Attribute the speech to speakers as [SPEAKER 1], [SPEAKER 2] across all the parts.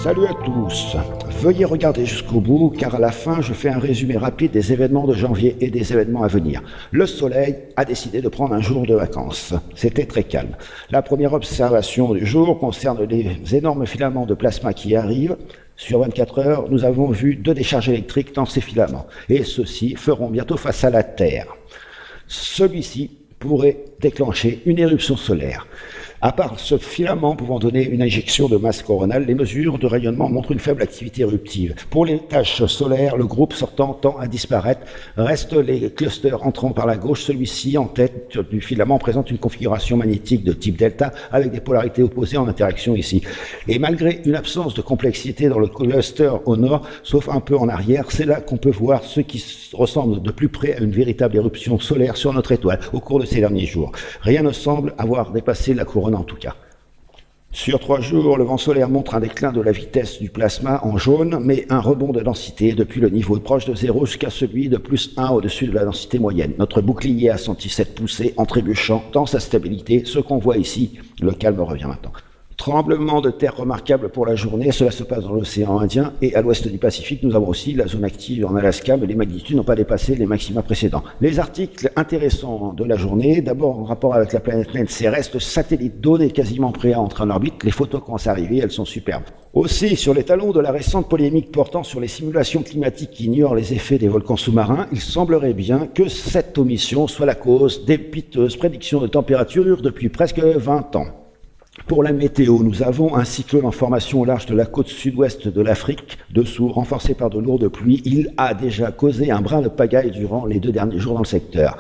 [SPEAKER 1] Salut à tous. Veuillez regarder jusqu'au bout car à la fin je fais un résumé rapide des événements de janvier et des événements à venir. Le soleil a décidé de prendre un jour de vacances. C'était très calme. La première observation du jour concerne les énormes filaments de plasma qui arrivent. Sur 24 heures, nous avons vu 2 décharges électriques dans ces filaments et ceux-ci feront bientôt face à la Terre. Celui-ci pourrait déclencher une éruption solaire. À part ce filament pouvant donner une injection de masse coronale, les mesures de rayonnement montrent une faible activité éruptive. Pour les taches solaires, le groupe sortant tend à disparaître. Restent les clusters entrant par la gauche. Celui-ci, en tête du filament, présente une configuration magnétique de type delta avec des polarités opposées en interaction ici. Et malgré une absence de complexité dans le cluster au nord, sauf un peu en arrière, c'est là qu'on peut voir ce qui ressemble de plus près à une véritable éruption solaire sur notre étoile au cours de ces derniers jours. Rien ne semble avoir dépassé la couronne en tout cas. Sur 3 jours, le vent solaire montre un déclin de la vitesse du plasma en jaune, mais un rebond de densité depuis le niveau proche de 0 jusqu'à celui de +1 au-dessus de la densité moyenne. Notre bouclier a senti cette poussée en trébuchant dans sa stabilité. Ce qu'on voit ici, le calme revient maintenant. Tremblement de terre remarquable pour la journée, cela se passe dans l'océan Indien et à l'ouest du Pacifique. Nous avons aussi la zone active en Alaska, mais les magnitudes n'ont pas dépassé les maxima précédents. Les articles intéressants de la journée, d'abord en rapport avec la planète NCRS, le satellite Dawn est quasiment prêt à entrer en orbite. Les photos commencent à arriver, elles sont superbes. Aussi, sur les talons de la récente polémique portant sur les simulations climatiques qui ignorent les effets des volcans sous-marins, il semblerait bien que cette omission soit la cause des piteuses prédictions de température depuis presque 20 ans. Pour la météo, nous avons un cyclone en formation au large de la côte sud-ouest de l'Afrique. Dessous, renforcé par de lourdes pluies, il a déjà causé un brin de pagaille durant les 2 derniers jours dans le secteur.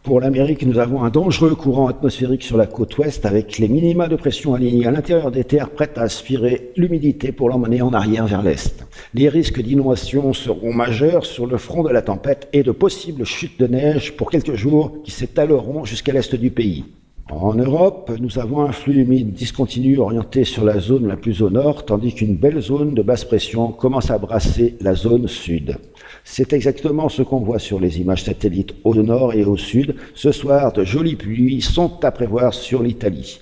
[SPEAKER 1] Pour l'Amérique, nous avons un dangereux courant atmosphérique sur la côte ouest avec les minima de pression alignés à l'intérieur des terres prêtes à aspirer l'humidité pour l'emmener en arrière vers l'est. Les risques d'inondation seront majeurs sur le front de la tempête et de possibles chutes de neige pour quelques jours qui s'étaleront jusqu'à l'est du pays. En Europe, nous avons un flux humide discontinu orienté sur la zone la plus au nord, tandis qu'une belle zone de basse pression commence à brasser la zone sud. C'est exactement ce qu'on voit sur les images satellites au nord et au sud. Ce soir, de jolies pluies sont à prévoir sur l'Italie.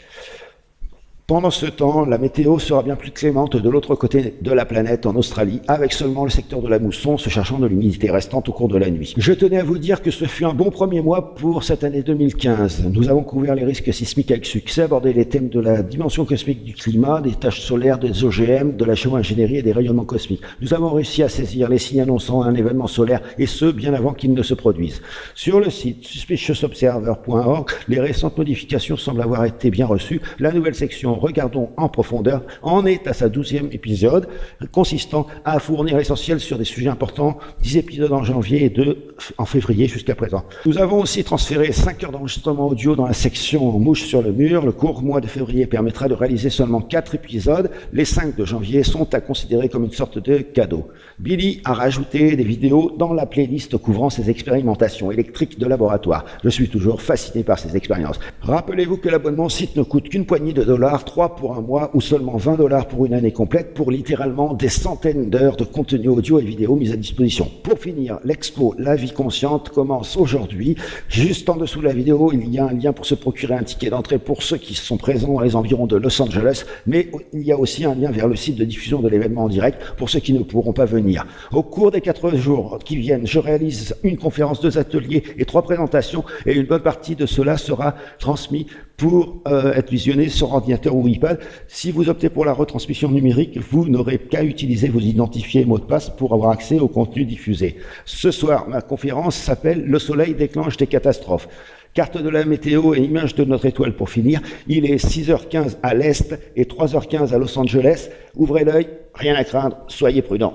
[SPEAKER 1] Pendant ce temps, la météo sera bien plus clémente de l'autre côté de la planète, en Australie, avec seulement le secteur de la mousson se chargeant de l'humidité restante au cours de la nuit. Je tenais à vous dire que ce fut un bon premier mois pour cette année 2015. Nous avons couvert les risques sismiques avec succès, abordé les thèmes de la dimension cosmique du climat, des tâches solaires, des OGM, de la géo-ingénierie et des rayonnements cosmiques. Nous avons réussi à saisir les signes annonçant un événement solaire, et ce, bien avant qu'il ne se produise. Sur le site suspiciousobserver.org, les récentes modifications semblent avoir été bien reçues. La nouvelle section Regardons en profondeur en est à sa 12e épisode, consistant à fournir l'essentiel sur des sujets importants, 10 épisodes en janvier et 2 en février jusqu'à présent. Nous avons aussi transféré 5 heures d'enregistrement audio dans la section mouche sur le mur. Le court mois de février permettra de réaliser seulement 4 épisodes. Les 5 de janvier sont à considérer comme une sorte de cadeau. Billy a rajouté des vidéos dans la playlist couvrant ses expérimentations électriques de laboratoire. Je suis toujours fasciné par ces expériences. Rappelez-vous que l'abonnement site ne coûte qu'une poignée de dollars, 3 pour un mois ou seulement 20 $ pour une année complète pour littéralement des centaines d'heures de contenu audio et vidéo mis à disposition. Pour finir, l'expo La Vie Consciente commence aujourd'hui. Juste en dessous de la vidéo, il y a un lien pour se procurer un ticket d'entrée pour ceux qui sont présents dans les environs de Los Angeles, mais il y a aussi un lien vers le site de diffusion de l'événement en direct pour ceux qui ne pourront pas venir. Au cours des 4 jours qui viennent, je réalise une conférence, 2 ateliers et 3 présentations et une bonne partie de cela sera transmis pour être visionné sur ordinateur ou iPad. Si vous optez pour la retransmission numérique, vous n'aurez qu'à utiliser vos identifiés et mots de passe pour avoir accès au contenu diffusé. Ce soir, ma conférence s'appelle « Le soleil déclenche des catastrophes ». Carte de la météo et image de notre étoile pour finir. Il est 6h15 à l'est et 3h15 à Los Angeles. Ouvrez l'œil, rien à craindre, soyez prudents.